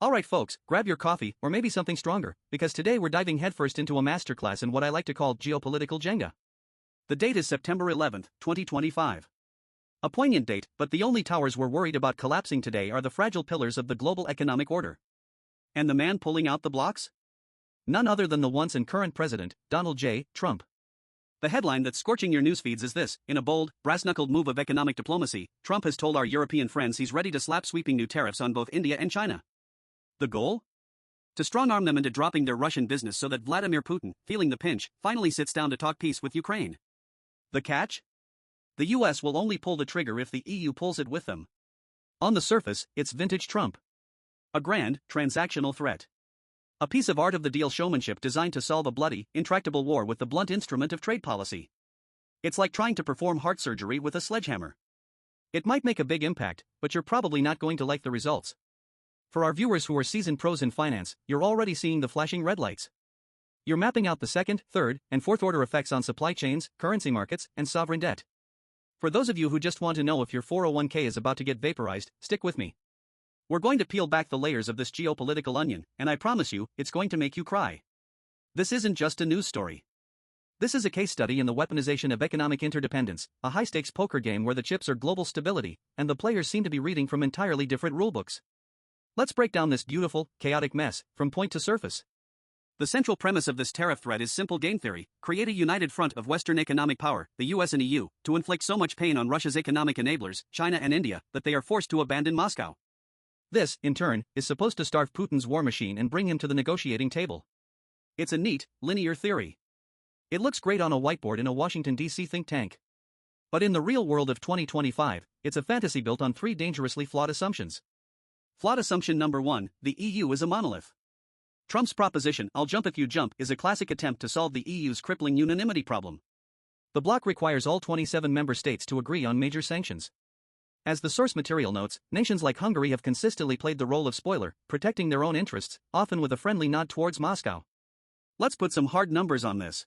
Alright folks, grab your coffee, or maybe something stronger, because today we're diving headfirst into a masterclass in what I like to call geopolitical Jenga. The date is September 11th, 2025. A poignant date, but the only towers we're worried about collapsing today are the fragile pillars of the global economic order. And the man pulling out the blocks? None other than the once and current president, Donald J. Trump. The headline that's scorching your newsfeeds is this: in a bold, brass-knuckled move of economic diplomacy, Trump has told our European friends he's ready to slap sweeping new tariffs on both India and China. The goal? To strong-arm them into dropping their Russian business so that Vladimir Putin, feeling the pinch, finally sits down to talk peace with Ukraine. The catch? The US will only pull the trigger if the EU pulls it with them. On the surface, it's vintage Trump. A grand, transactional threat. A piece of art of the deal showmanship designed to solve a bloody, intractable war with the blunt instrument of trade policy. It's like trying to perform heart surgery with a sledgehammer. It might make a big impact, but you're probably not going to like the results. For our viewers who are seasoned pros in finance, you're already seeing the flashing red lights. You're mapping out the second, third, and fourth order effects on supply chains, currency markets, and sovereign debt. For those of you who just want to know if your 401k is about to get vaporized, stick with me. We're going to peel back the layers of this geopolitical onion, and I promise you, it's going to make you cry. This isn't just a news story. This is a case study in the weaponization of economic interdependence, a high-stakes poker game where the chips are global stability, and the players seem to be reading from entirely different rulebooks. Let's break down this beautiful, chaotic mess, from point to surface. The central premise of this tariff threat is simple game theory: create a united front of Western economic power, the US and EU, to inflict so much pain on Russia's economic enablers, China and India, that they are forced to abandon Moscow. This, in turn, is supposed to starve Putin's war machine and bring him to the negotiating table. It's a neat, linear theory. It looks great on a whiteboard in a Washington, D.C. think tank. But in the real world of 2025, it's a fantasy built on three dangerously flawed assumptions. Flawed assumption number 1, the EU is a monolith. Trump's proposition, "I'll jump if you jump," is a classic attempt to solve the EU's crippling unanimity problem. The bloc requires all 27 member states to agree on major sanctions. As the source material notes, nations like Hungary have consistently played the role of spoiler, protecting their own interests, often with a friendly nod towards Moscow. Let's put some hard numbers on this.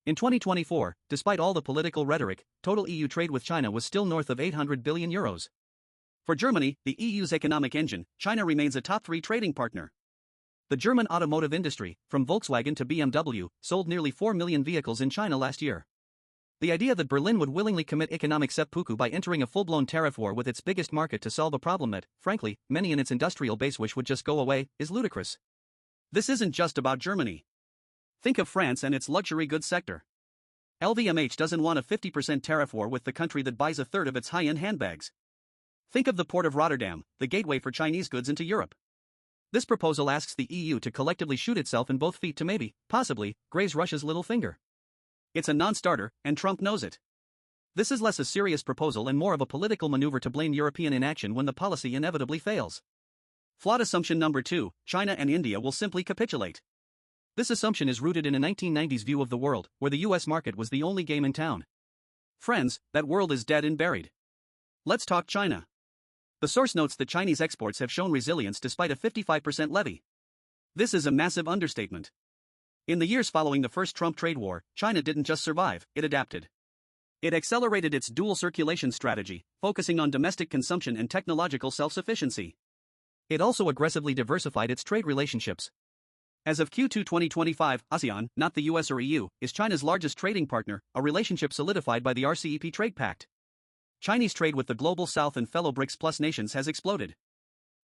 In 2024, despite all the political rhetoric, total EU trade with China was still north of 800 billion euros. For Germany, the EU's economic engine, China remains a top 3 trading partner. The German automotive industry, from Volkswagen to BMW, sold nearly 4 million vehicles in China last year. The idea that Berlin would willingly commit economic seppuku by entering a full-blown tariff war with its biggest market to solve a problem that, frankly, many in its industrial base wish would just go away, is ludicrous. This isn't just about Germany. Think of France and its luxury goods sector. LVMH doesn't want a 50% tariff war with the country that buys a third of its high-end handbags. Think of the port of Rotterdam, the gateway for Chinese goods into Europe. This proposal asks the EU to collectively shoot itself in both feet to maybe, possibly, graze Russia's little finger. It's a non-starter, and Trump knows it. This is less a serious proposal and more of a political maneuver to blame European inaction when the policy inevitably fails. Flawed assumption number 2, China and India will simply capitulate. This assumption is rooted in a 1990s view of the world, where the US market was the only game in town. Friends, that world is dead and buried. Let's talk China. The source notes that Chinese exports have shown resilience despite a 55% levy. This is a massive understatement. In the years following the first Trump trade war, China didn't just survive, it adapted. It accelerated its dual circulation strategy, focusing on domestic consumption and technological self-sufficiency. It also aggressively diversified its trade relationships. As of Q2 2025, ASEAN, not the US or EU, is China's largest trading partner, a relationship solidified by the RCEP trade pact. Chinese trade with the Global South and fellow BRICS Plus nations has exploded.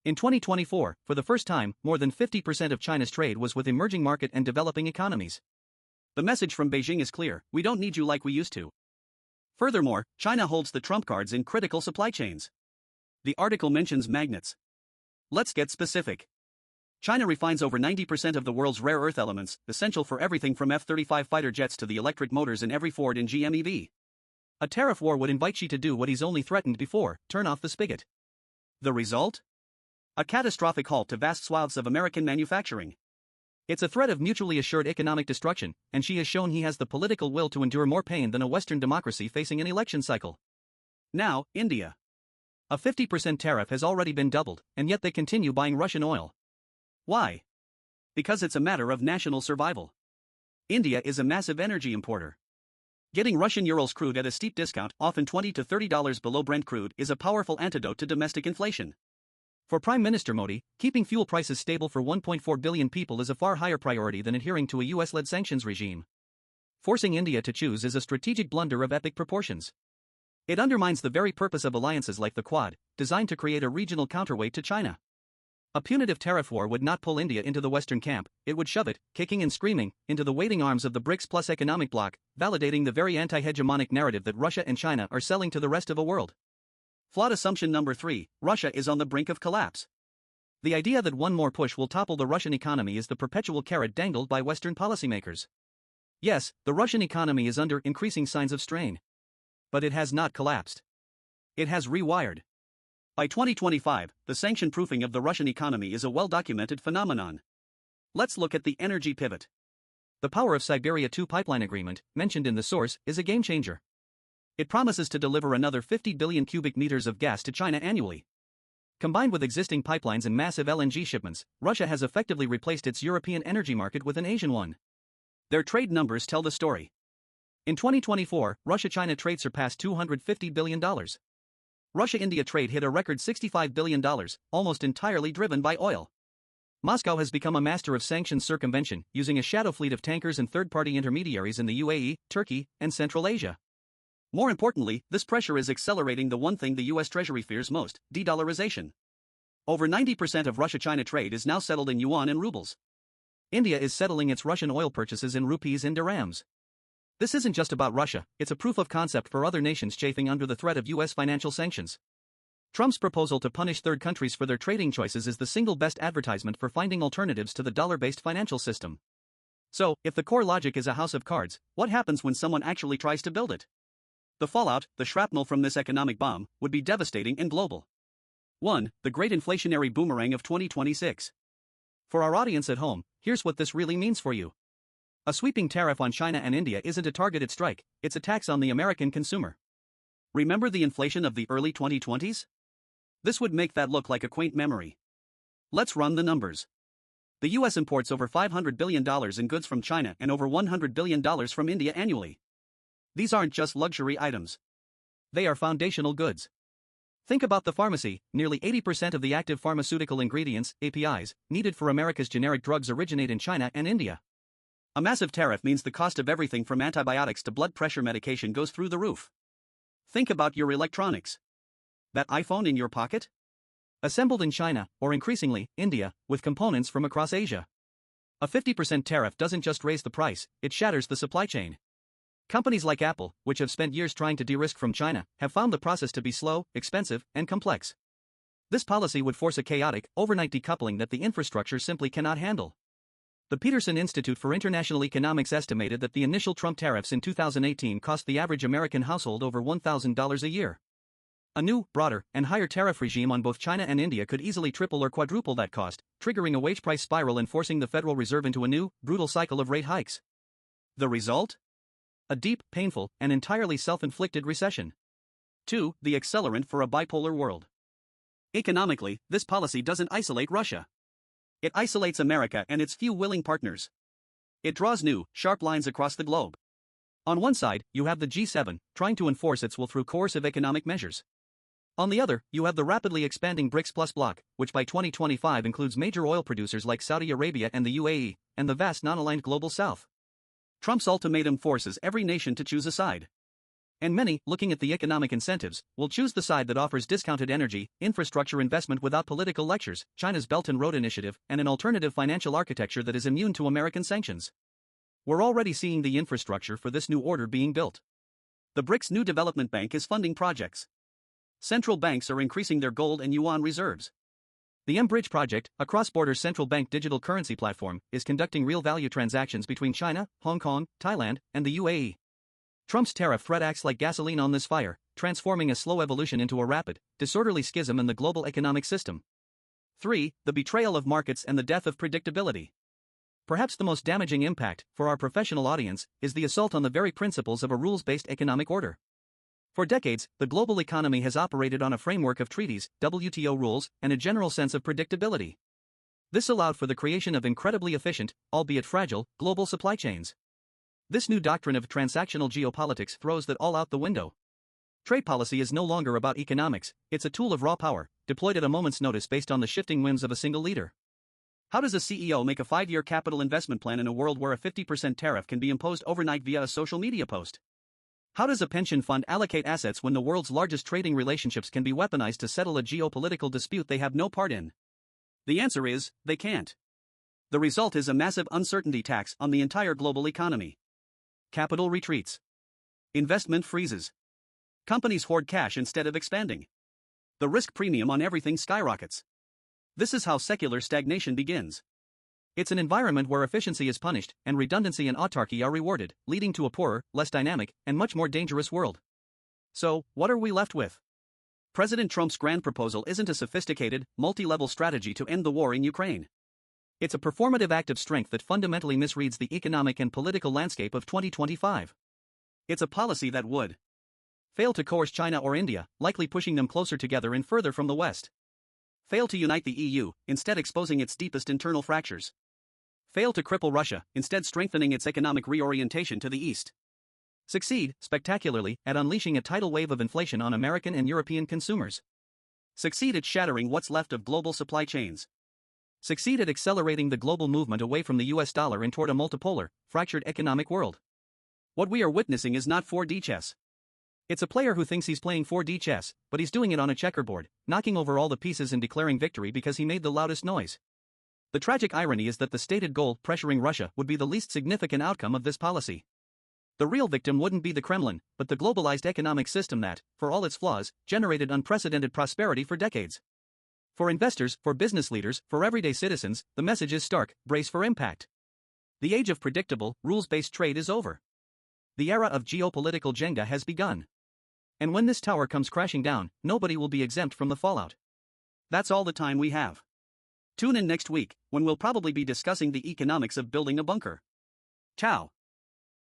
In 2024, for the first time, more than 50% of China's trade was with emerging market and developing economies. The message from Beijing is clear: we don't need you like we used to. Furthermore, China holds the trump cards in critical supply chains. The article mentions magnets. Let's get specific. China refines over 90% of the world's rare earth elements, essential for everything from F-35 fighter jets to the electric motors in every Ford and GM EV. A tariff war would invite Xi to do what he's only threatened before: turn off the spigot. The result? A catastrophic halt to vast swaths of American manufacturing. It's a threat of mutually assured economic destruction, and Xi has shown he has the political will to endure more pain than a Western democracy facing an election cycle. Now, India. A 50% tariff has already been doubled, and yet they continue buying Russian oil. Why? Because it's a matter of national survival. India is a massive energy importer. Getting Russian Urals crude at a steep discount, often $20 to $30 below Brent crude, is a powerful antidote to domestic inflation. For Prime Minister Modi, keeping fuel prices stable for 1.4 billion people is a far higher priority than adhering to a US-led sanctions regime. Forcing India to choose is a strategic blunder of epic proportions. It undermines the very purpose of alliances like the Quad, designed to create a regional counterweight to China. A punitive tariff war would not pull India into the Western camp, it would shove it, kicking and screaming, into the waiting arms of the BRICS Plus economic bloc, validating the very anti-hegemonic narrative that Russia and China are selling to the rest of the world. Flawed assumption number 3, Russia is on the brink of collapse. The idea that one more push will topple the Russian economy is the perpetual carrot dangled by Western policymakers. Yes, the Russian economy is under increasing signs of strain. But it has not collapsed. It has rewired. By 2025, the sanction proofing of the Russian economy is a well-documented phenomenon. Let's look at the energy pivot. The Power of Siberia 2 pipeline agreement, mentioned in the source, is a game-changer. It promises to deliver another 50 billion cubic meters of gas to China annually. Combined with existing pipelines and massive LNG shipments, Russia has effectively replaced its European energy market with an Asian one. Their trade numbers tell the story. In 2024, Russia-China trade surpassed $250 billion. Russia-India trade hit a record $65 billion, almost entirely driven by oil. Moscow has become a master of sanctions circumvention, using a shadow fleet of tankers and third-party intermediaries in the UAE, Turkey, and Central Asia. More importantly, this pressure is accelerating the one thing the US Treasury fears most, de-dollarization. Over 90% of Russia-China trade is now settled in yuan and rubles. India is settling its Russian oil purchases in rupees and dirhams. This isn't just about Russia, it's a proof of concept for other nations chafing under the threat of US financial sanctions. Trump's proposal to punish third countries for their trading choices is the single best advertisement for finding alternatives to the dollar-based financial system. So, if the core logic is a house of cards, what happens when someone actually tries to build it? The fallout, the shrapnel from this economic bomb, would be devastating and global. 1. The great inflationary boomerang of 2026. For our audience at home, here's what this really means for you. A sweeping tariff on China and India isn't a targeted strike, it's a tax on the American consumer. Remember the inflation of the early 2020s? This would make that look like a quaint memory. Let's run the numbers. The US imports over $500 billion in goods from China and over $100 billion from India annually. These aren't just luxury items. They are foundational goods. Think about the pharmacy, nearly 80% of the active pharmaceutical ingredients, APIs, needed for America's generic drugs originate in China and India. A massive tariff means the cost of everything from antibiotics to blood pressure medication goes through the roof. Think about your electronics. That iPhone in your pocket? Assembled in China, or increasingly, India, with components from across Asia. A 50% tariff doesn't just raise the price, it shatters the supply chain. Companies like Apple, which have spent years trying to de-risk from China, have found the process to be slow, expensive, and complex. This policy would force a chaotic, overnight decoupling that the infrastructure simply cannot handle. The Peterson Institute for International Economics estimated that the initial Trump tariffs in 2018 cost the average American household over $1,000 a year. A new, broader, and higher tariff regime on both China and India could easily triple or quadruple that cost, triggering a wage price spiral and forcing the Federal Reserve into a new, brutal cycle of rate hikes. The result? A deep, painful, and entirely self-inflicted recession. 2. The accelerant for a bipolar world. Economically, this policy doesn't isolate Russia. It isolates America and its few willing partners. It draws new, sharp lines across the globe. On one side, you have the G7, trying to enforce its will through coercive economic measures. On the other, you have the rapidly expanding BRICS Plus bloc, which by 2025 includes major oil producers like Saudi Arabia and the UAE, and the vast non-aligned global south. Trump's ultimatum forces every nation to choose a side. And many, looking at the economic incentives, will choose the side that offers discounted energy, infrastructure investment without political lectures, China's Belt and Road Initiative, and an alternative financial architecture that is immune to American sanctions. We're already seeing the infrastructure for this new order being built. The BRICS New Development Bank is funding projects. Central banks are increasing their gold and yuan reserves. The M-Bridge project, a cross-border central bank digital currency platform, is conducting real-value transactions between China, Hong Kong, Thailand, and the UAE. Trump's tariff threat acts like gasoline on this fire, transforming a slow evolution into a rapid, disorderly schism in the global economic system. 3. The betrayal of markets and the death of predictability. Perhaps the most damaging impact, for our professional audience, is the assault on the very principles of a rules-based economic order. For decades, the global economy has operated on a framework of treaties, WTO rules, and a general sense of predictability. This allowed for the creation of incredibly efficient, albeit fragile, global supply chains. This new doctrine of transactional geopolitics throws that all out the window. Trade policy is no longer about economics, it's a tool of raw power, deployed at a moment's notice based on the shifting whims of a single leader. How does a CEO make a 5-year capital investment plan in a world where a 50% tariff can be imposed overnight via a social media post? How does a pension fund allocate assets when the world's largest trading relationships can be weaponized to settle a geopolitical dispute they have no part in? The answer is, they can't. The result is a massive uncertainty tax on the entire global economy. Capital retreats. Investment freezes. Companies hoard cash instead of expanding. The risk premium on everything skyrockets. This is how secular stagnation begins. It's an environment where efficiency is punished and redundancy and autarky are rewarded, leading to a poorer, less dynamic, and much more dangerous world. So, what are we left with? President Trump's grand proposal isn't a sophisticated, multi-level strategy to end the war in Ukraine. It's a performative act of strength that fundamentally misreads the economic and political landscape of 2025. It's a policy that would fail to coerce China or India, likely pushing them closer together and further from the West. Fail to unite the EU, instead exposing its deepest internal fractures. Fail to cripple Russia, instead strengthening its economic reorientation to the East. Succeed, spectacularly, at unleashing a tidal wave of inflation on American and European consumers. Succeed at shattering what's left of global supply chains. Succeed at accelerating the global movement away from the US dollar and toward a multipolar, fractured economic world. What we are witnessing is not 4D chess. It's a player who thinks he's playing 4D chess, but he's doing it on a checkerboard, knocking over all the pieces and declaring victory because he made the loudest noise. The tragic irony is that the stated goal, pressuring Russia, would be the least significant outcome of this policy. The real victim wouldn't be the Kremlin, but the globalized economic system that, for all its flaws, generated unprecedented prosperity for decades. For investors, for business leaders, for everyday citizens, the message is stark: brace for impact. The age of predictable, rules-based trade is over. The era of geopolitical Jenga has begun. And when this tower comes crashing down, nobody will be exempt from the fallout. That's all the time we have. Tune in next week, when we'll probably be discussing the economics of building a bunker. Ciao.